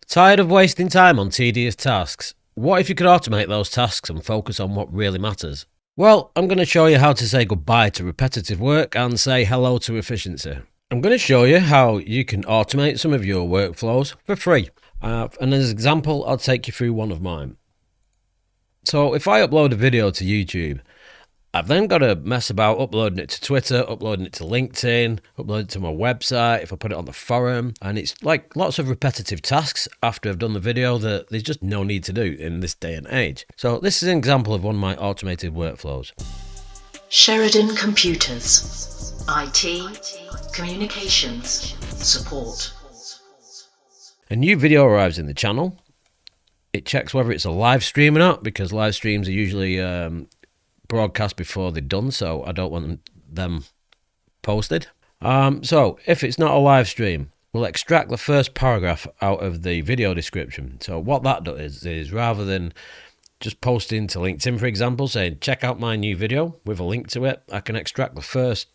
Tired of wasting time on tedious tasks? What if you could automate those tasks and focus on what really matters? Well, I'm going to show you how to say goodbye to repetitive work and say hello to efficiency. I'm going to show you how you can automate some of your workflows for free. And as an example, I'll take you through one of mine. So if I upload a video to YouTube, I've then got to mess about uploading it to Twitter, uploading it to LinkedIn, uploading it to my website, if I put it on the forum, and it's like lots of repetitive tasks after I've done the video that there's just no need to do in this day and age. So this is an example of one of my automated workflows. Sheridan Computers, IT, Communications, Support. A new video arrives in the channel. It checks whether it's a live stream or not, because live streams are usually broadcast before they're done, so I don't want them posted. So if it's not a live stream, we'll extract the first paragraph out of the video description. So what that does is rather than just posting to LinkedIn, for example, saying check out my new video with a link to it, I can extract the first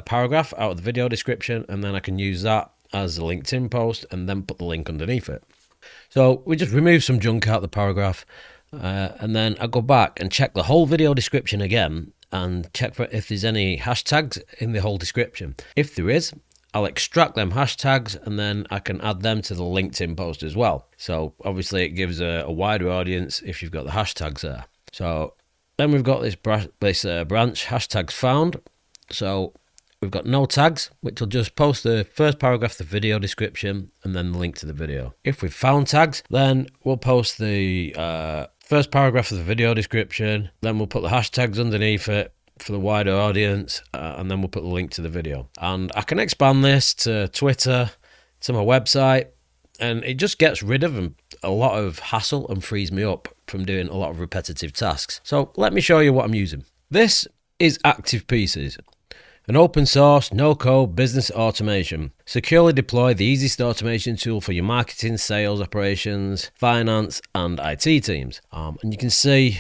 paragraph out of the video description, and then I can use that as a LinkedIn post and then put the link underneath it. So we just remove some junk out of the paragraph. And then I go back and check the whole video description again and check for if there's any hashtags in the whole description. If there is, I'll extract them hashtags and then I can add them to the LinkedIn post as well. So obviously it gives a wider audience if you've got the hashtags there. So then we've got this branch, hashtags found. So we've got no tags, which will just post the first paragraph of the video description and then the link to the video. If we've found tags, then we'll post the first paragraph of the video description, then we'll put the hashtags underneath it for the wider audience, and then we'll put the link to the video. And I can expand this to Twitter, to my website, and it just gets rid of a lot of hassle and frees me up from doing a lot of repetitive tasks. So let me show you what I'm using. This is ActivePieces, an open source, no-code business automation. Securely deploy the easiest automation tool for your marketing, sales, operations, finance, and IT teams. And you can see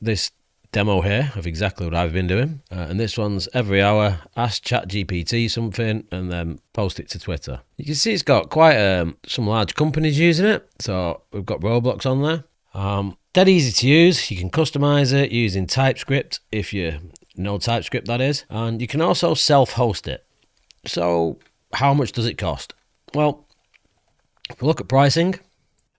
this demo here of exactly what I've been doing. And this one's every hour, ask ChatGPT something and then post it to Twitter. You can see it's got quite some large companies using it. So we've got Roblox on there. Dead easy to use. You can customize it using TypeScript if you know TypeScript, that is. And you can also self-host it. So how much does it cost? Well, if we look at pricing,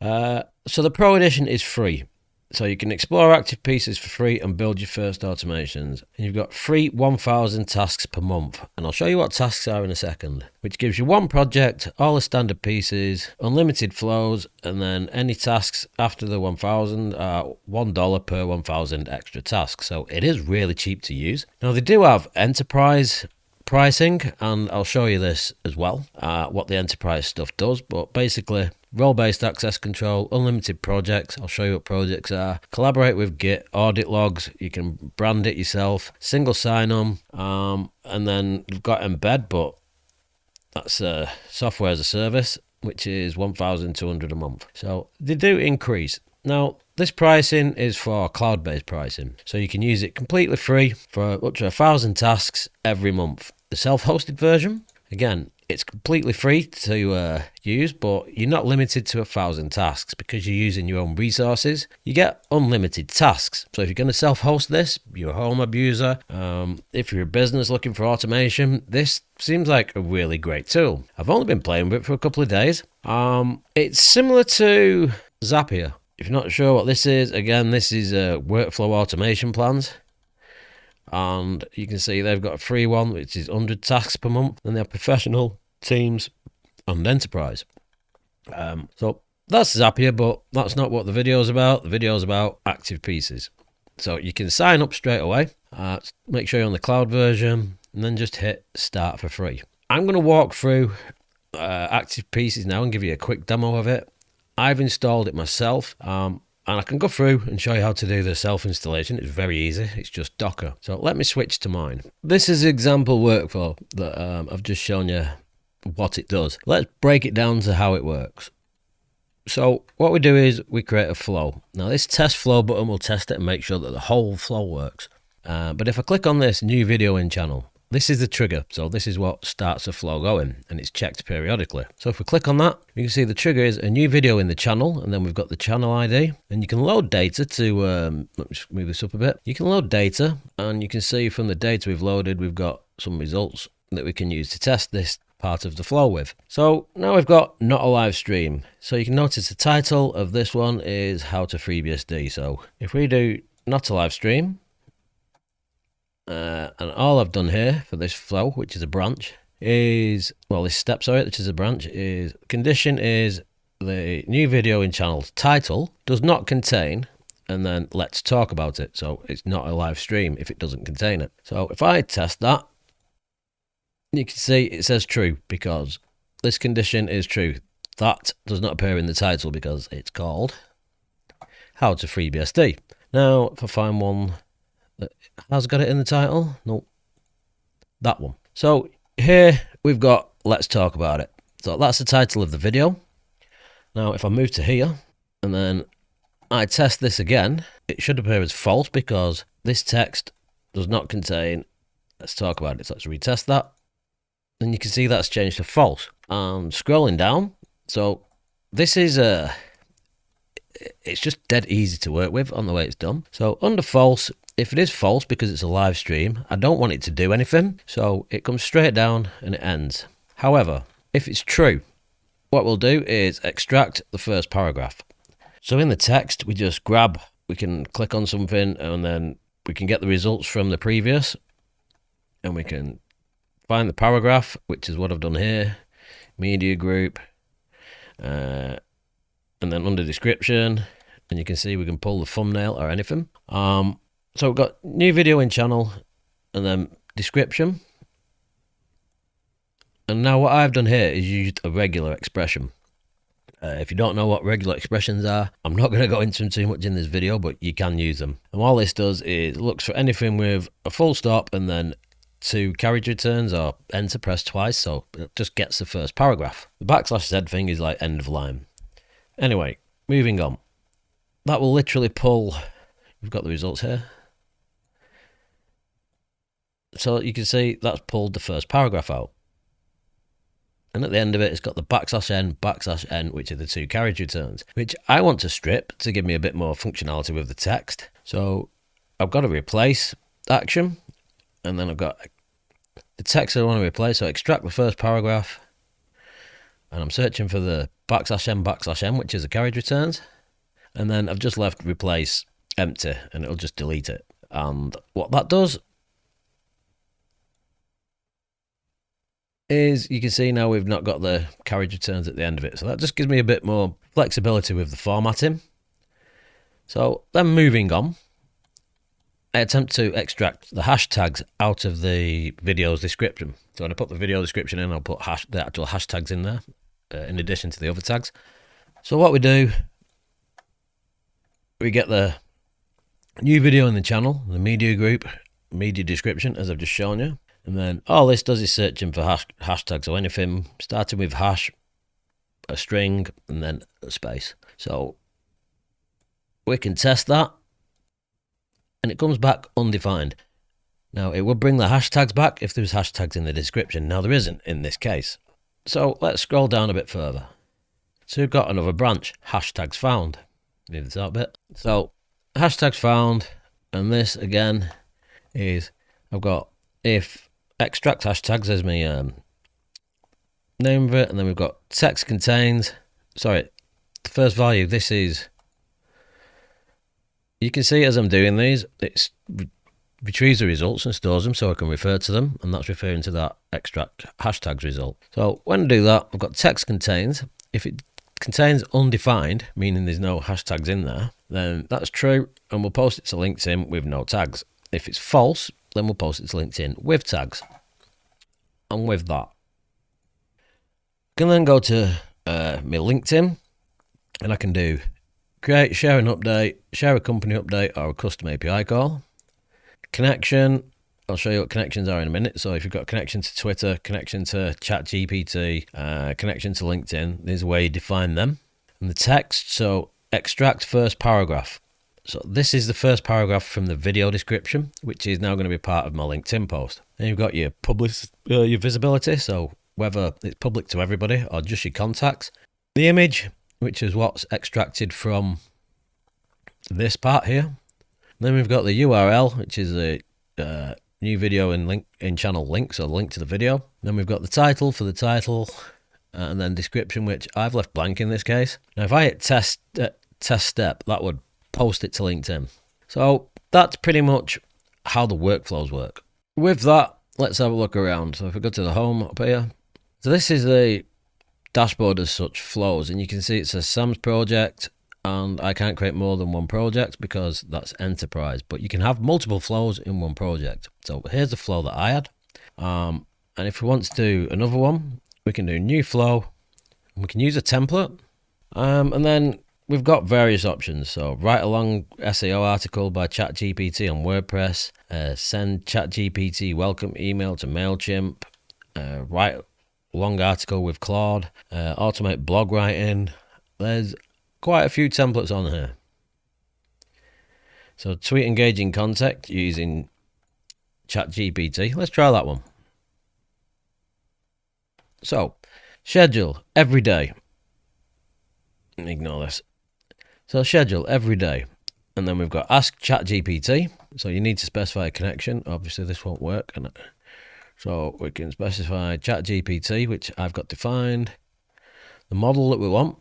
so the Pro Edition is free. So you can explore ActivePieces for free and build your first automations. And you've got free 1,000 tasks per month. And I'll show you what tasks are in a second, which gives you one project, all the standard pieces, unlimited flows, and then any tasks after the 1,000 are $1 per 1,000 extra tasks. So it is really cheap to use. Now they do have enterprise pricing, and I'll show you this as well, what the enterprise stuff does. But basically, role-based access control, unlimited projects. I'll show you what projects are. Collaborate with Git, audit logs. You can brand it yourself. Single sign-on. And then you've got embed, but that's software as a service, which is $1,200 a month. So they do increase. Now, this pricing is for cloud-based pricing. So you can use it completely free for up to 1,000 tasks every month. The self-hosted version, again, it's completely free to use, but you're not limited to 1,000 tasks because you're using your own resources. You get unlimited tasks. So if you're going to self-host this, you're a home abuser, if you're a business looking for automation, this seems like a really great tool. I've only been playing with it for a couple of days. It's similar to Zapier. If you're not sure what this is, again, this is workflow automation plans. And you can see they've got a free one, which is 100 tasks per month. And they have professional, teams, and enterprise. So that's Zapier, but that's not what the video is about. The video is about ActivePieces. So you can sign up straight away. Make sure you're on the cloud version, and then just hit start for free. I'm going to walk through ActivePieces now and give you a quick demo of it. I've installed it myself. And I can go through and show you how to do the self-installation. It's very easy. It's just Docker. So let me switch to mine. This is an example workflow that I've just shown you what it does. Let's break it down to how it works. So what we do is we create a flow. Now this test flow button will test it and make sure that the whole flow works. But if I click on this new video in channel, This is the trigger, so this is what starts the flow going, and it's checked periodically. So if we click on that, you can see the trigger is a new video in the channel, and then we've got the channel ID, and you can load data to, let me just move this up a bit. You can load data, and you can see from the data we've loaded, we've got some results that we can use to test this part of the flow with. So now we've got not a live stream. So you can notice the title of this one is How to FreeBSD. So if we do not a live stream, and all I've done here for this flow, which is a branch, is, well, this step, sorry, which is a branch, is condition is the new video in channel's title does not contain, and then let's talk about it. So it's not a live stream if it doesn't contain it. So if I test that, you can see it says true because this condition is true. That does not appear in the title because it's called How to FreeBSD. Now, if I find one that has got it in the title, nope, that one. So here we've got let's talk about it. So that's the title of the video. Now, if I move to here and then I test this again, it should appear as false because this text does not contain let's talk about it. So let's retest that. And you can see that's changed to false. Scrolling down, so this is it's just dead easy to work with on the way it's done. So under false, if it is false because it's a live stream, I don't want it to do anything. So it comes straight down and it ends. However, if it's true, what we'll do is extract the first paragraph. So in the text, we just grab, we can click on something and then we can get the results from the previous and we can find the paragraph, which is what I've done here, media group, and then under description, and you can see we can pull the thumbnail or anything. So we've got new video in channel, and then description. And now what I've done here is used a regular expression. If you don't know what regular expressions are, I'm not going to go into them too much in this video, but you can use them. And all this does is looks for anything with a full stop and then 2 carriage returns or enter press twice, so it just gets the first paragraph. The /z thing is like end of line. Anyway, moving on. That will literally pull, we've got the results here. So you can see that's pulled the first paragraph out. And at the end of it, it's got the /n, which are the 2 carriage returns, which I want to strip to give me a bit more functionality with the text. So I've got to replace action, and then I've got the text I want to replace. So extract the first paragraph, and I'm searching for the /n, which is the carriage returns. And then I've just left replace empty, and it'll just delete it. And what that does is you can see now we've not got the carriage returns at the end of it. So that just gives me a bit more flexibility with the formatting. So then moving on, I attempt to extract the hashtags out of the video's description. So when I put the video description in, I'll put the actual hashtags in there, in addition to the other tags. So what we do, we get the new video in the channel, the media group, media description, as I've just shown you. And then all this does is searching for hashtags, so anything starting with hash, a string, and then a space. So we can test that, and it comes back undefined. Now, it will bring the hashtags back if there's hashtags in the description. Now, there isn't in this case. So let's scroll down a bit further. So we've got another branch, hashtags found. Leave this out a bit. So hashtags found, and this again is, I've got if extract hashtags as my name of it, and then we've got text contains, sorry, the first value, this is, you can see as I'm doing these, it's retrieves the results and stores them so I can refer to them, and that's referring to that extract hashtags result. So when I do that, I've got text contains. If it contains undefined, meaning there's no hashtags in there, then that's true, and we'll post it to LinkedIn with no tags. If it's false, then we'll post it to LinkedIn with tags. And with that, I can then go to my LinkedIn, and I can do create, share an update, share a company update, or a custom API call. Connection, I'll show you what connections are in a minute. So if you've got a connection to Twitter, connection to ChatGPT, connection to LinkedIn, there's a way you define them. And the text, so extract first paragraph. So this is the first paragraph from the video description, which is now going to be part of my LinkedIn post. Then you've got your your visibility, so whether it's public to everybody or just your contacts. The image, which is what's extracted from this part here. Then we've got the URL, which is a new video in channel link, so link to the video. Then we've got the title for the title, and then description, which I've left blank in this case. Now, if I hit test step, that would post it to LinkedIn. So that's pretty much how the workflows work. With that, let's have a look around. So if we go to the home up here, so this is the dashboard as such, flows, and you can see it says Sam's project, and I can't create more than one project because that's enterprise, but you can have multiple flows in one project. So here's the flow that I had, and if we want to do another one, we can do new flow, and we can use a template, and then we've got various options. So write a long SEO article by ChatGPT on WordPress, send ChatGPT welcome email to MailChimp, write a long article with Claude, automate blog writing. There's quite a few templates on here. So tweet engaging content using ChatGPT. Let's try that one. So schedule every day. Ignore this. So schedule every day. And then we've got ask ChatGPT. So you need to specify a connection. Obviously this won't work. So we can specify ChatGPT, which I've got defined. The model that we want.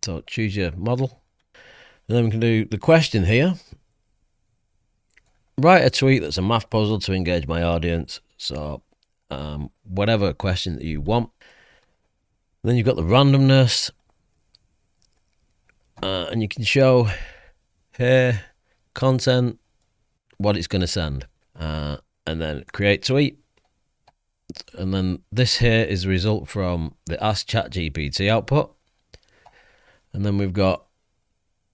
So choose your model. And then we can do the question here. Write a tweet that's a math puzzle to engage my audience. So whatever question that you want. Then you've got the randomness. And you can show here content, what it's going to send. And then create tweet. And then this here is the result from the Ask ChatGPT output. And then we've got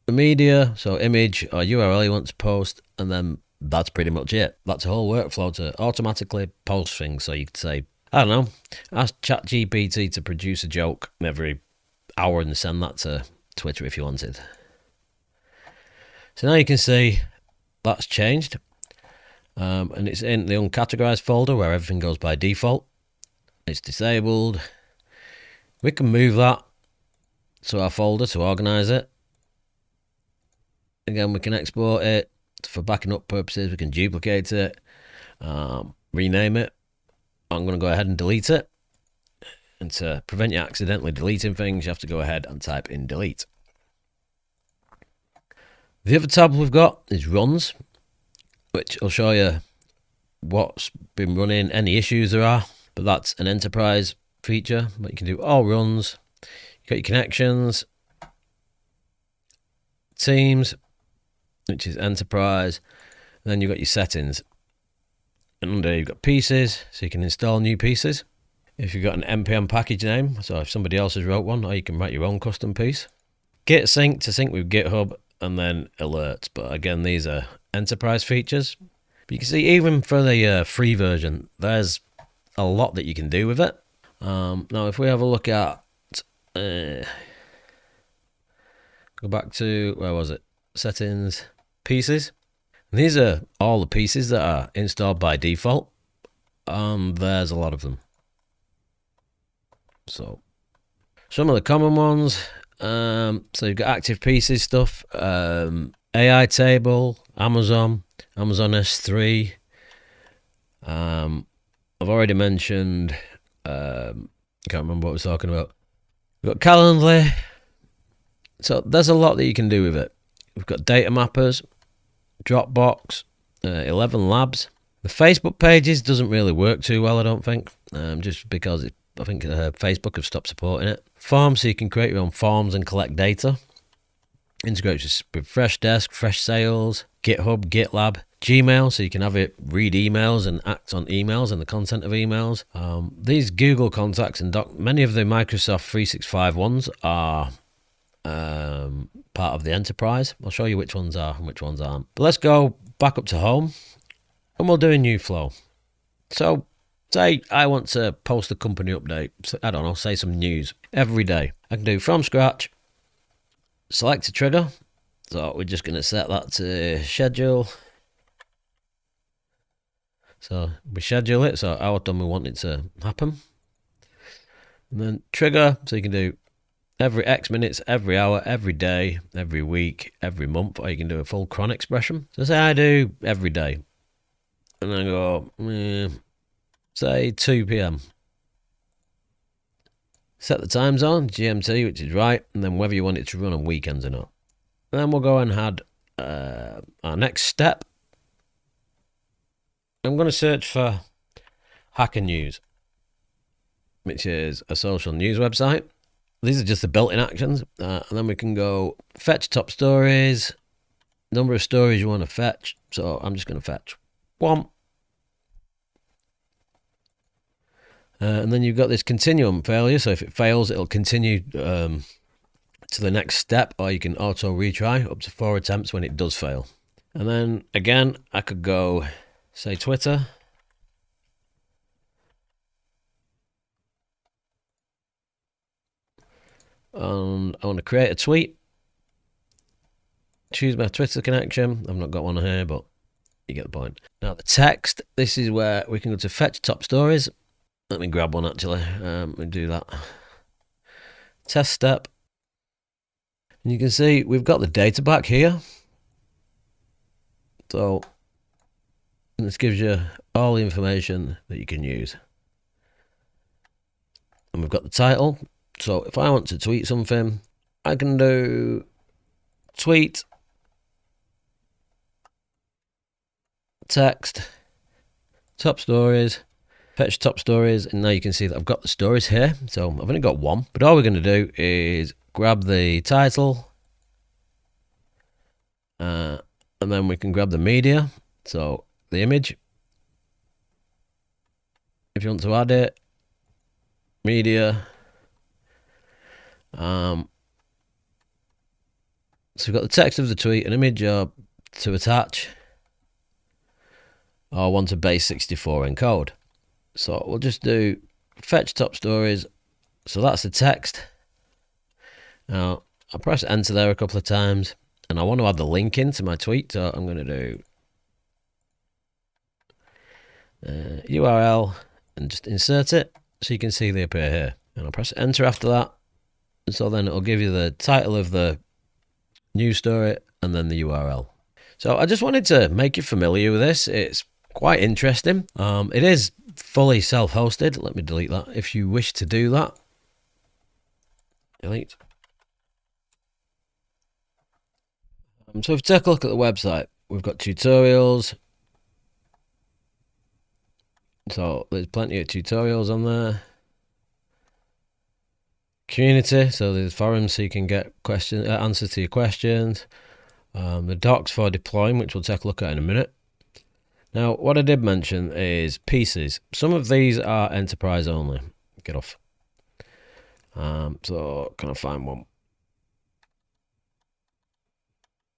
the media, so image or URL you want to post, and then that's pretty much it. That's a whole workflow to automatically post things. So you could say, I don't know, ask ChatGPT to produce a joke every hour and send that to Twitter if you wanted. So now you can see that's changed. And it's in the uncategorized folder where everything goes by default. It's disabled. We can move that to our folder to organize it. Again, we can export it for backing up purposes. We can duplicate it, rename it. I'm going to go ahead and delete it. And to prevent you accidentally deleting things, you have to go ahead and type in delete. The other tab we've got is runs, which will show you what's been running, any issues there are. But that's an enterprise feature. But you can do all runs. You've got your connections, teams, which is enterprise. And then you've got your settings. And under you've got pieces, so you can install new pieces. If you've got an NPM package name, so if somebody else has wrote one, or you can write your own custom piece. Git sync to sync with GitHub, and then alerts. But again, these are enterprise features. But you can see even for the free version, there's a lot that you can do with it. Now, if we have a look at, go back to, where was it? Settings, pieces. And these are all the pieces that are installed by default. There's a lot of them. So some of the common ones. So you've got ActivePieces stuff, AI table, Amazon S3. I've already mentioned, I can't remember what I was talking about. We've got Calendly. So there's a lot that you can do with it. We've got data mappers, Dropbox, 11 labs. The Facebook pages doesn't really work too well, I don't think, just because I think Facebook have stopped supporting it. Forms, so you can create your own forms and collect data. Integrates with Freshdesk, Fresh Sales, GitHub, GitLab, Gmail, so you can have it read emails and act on emails and the content of emails. These Google Contacts and many of the Microsoft 365 ones are part of the enterprise. I'll show you which ones are and which ones aren't. But let's go back up to home and we'll do a new flow. So say I want to post a company update, I don't know, say some news every day. I can do from scratch, select a trigger. So we're just going to set that to schedule. So we schedule it, so how often we want it to happen. And then trigger, so you can do every X minutes, every hour, every day, every week, every month, or you can do a full cron expression. So say I do every day, and I go, say 2 p.m. Set the time zone, GMT, which is right, and then whether you want it to run on weekends or not. And then we'll go and add our next step. I'm going to search for Hacker News, which is a social news website. These are just the built-in actions, and then we can go fetch top stories, number of stories you want to fetch. So I'm just going to fetch 1. And then you've got this continuum failure, so if it fails, it'll continue to the next step, or you can auto retry up to 4 attempts when it does fail. And then again, I could go, say, Twitter. And I want to create a tweet. Choose my Twitter connection. I've not got one here, but you get the point. Now the text, this is where we can go to fetch top stories. Let me grab one actually. Let me do that. Test step. And you can see we've got the data back here. So this gives you all the information that you can use. And we've got the title. So if I want to tweet something, I can do tweet, text, top stories, fetch top stories, and now you can see that I've got the stories here. So I've only got 1, but all we're going to do is grab the title, and then we can grab the media, so the image. If you want to add it, media. So we've got the text of the tweet, an image to attach, or want a base 64 encode. So we'll just do fetch top stories. So that's the text. Now I'll press enter there a couple of times, and I want to add the link into my tweet. So I'm going to do URL and just insert it so you can see they appear here. And I'll press enter after that. So then it'll give you the title of the news story and then the URL. So I just wanted to make you familiar with this. It's quite interesting. It is fully self-hosted. Let me delete that. If you wish to do that, delete. So if you take a look at the website, we've got tutorials. So there's plenty of tutorials on there. Community, so there's forums so you can get answers to your questions. The docs for deploying, which we'll take a look at in a minute. Now, what I did mention is pieces. Some of these are enterprise only. Get off. So can I find one?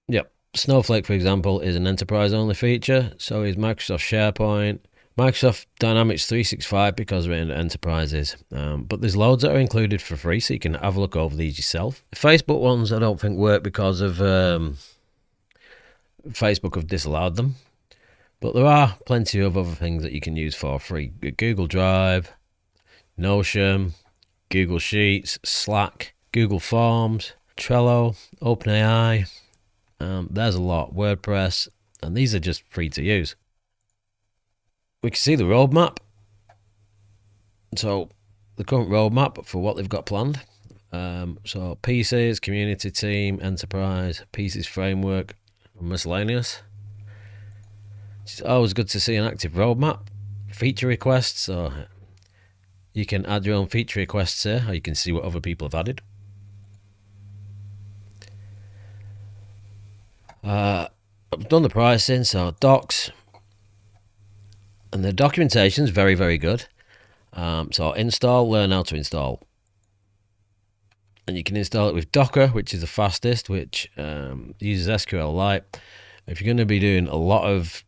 Yep. Snowflake, for example, is an enterprise only feature. So is Microsoft SharePoint. Microsoft Dynamics 365 because we're in enterprises, but there's loads that are included for free, so you can have a look over these yourself. The Facebook ones I don't think work because of Facebook have disallowed them, but there are plenty of other things that you can use for free. Google Drive, Notion, Google Sheets, Slack, Google Forms, Trello, OpenAI. There's a lot. WordPress, and these are just free to use. We can see the roadmap. So the current roadmap for what they've got planned. So pieces, community team, enterprise, pieces framework, and miscellaneous. It's always good to see an active roadmap. Feature requests, so you can add your own feature requests here, or you can see what other people have added. I've done the pricing, so docs. And the documentation is very, very good. So install, learn how to install. And you can install it with Docker, which is the fastest, which uses SQLite. If you're going to be doing a lot of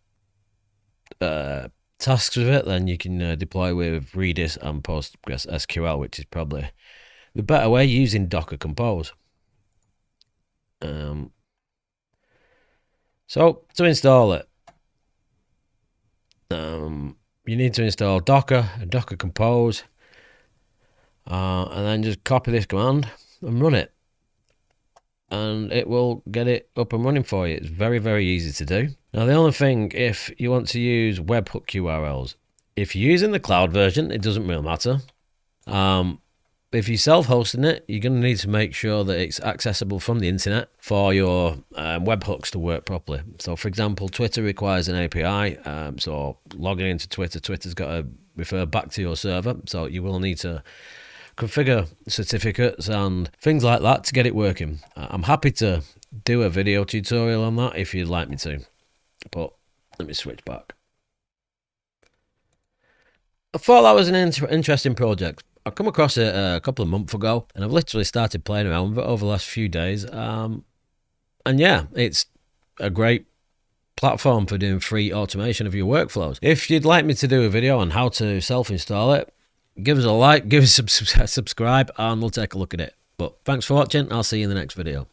tasks with it, then you can deploy with Redis and PostgreSQL, which is probably the better way using Docker Compose. So to install it, You need to install Docker and Docker Compose, and then just copy this command and run it, and it will get it up and running for you. It's very, very easy to do. Now, the only thing, if you want to use webhook URLs, if you're using the cloud version, it doesn't really matter. If you're self-hosting it, you're going to need to make sure that it's accessible from the internet for your webhooks to work properly. So, for example, Twitter requires an API. So logging into Twitter, Twitter's got to refer back to your server. So you will need to configure certificates and things like that to get it working. I'm happy to do a video tutorial on that if you'd like me to. But let me switch back. I thought that was an interesting project. I come across it a couple of months ago, and I've literally started playing around with it over the last few days. And yeah, it's a great platform for doing free automation of your workflows. If you'd like me to do a video on how to self-install it, give us a like, give us a subscribe, and we'll take a look at it. But thanks for watching. I'll see you in the next video.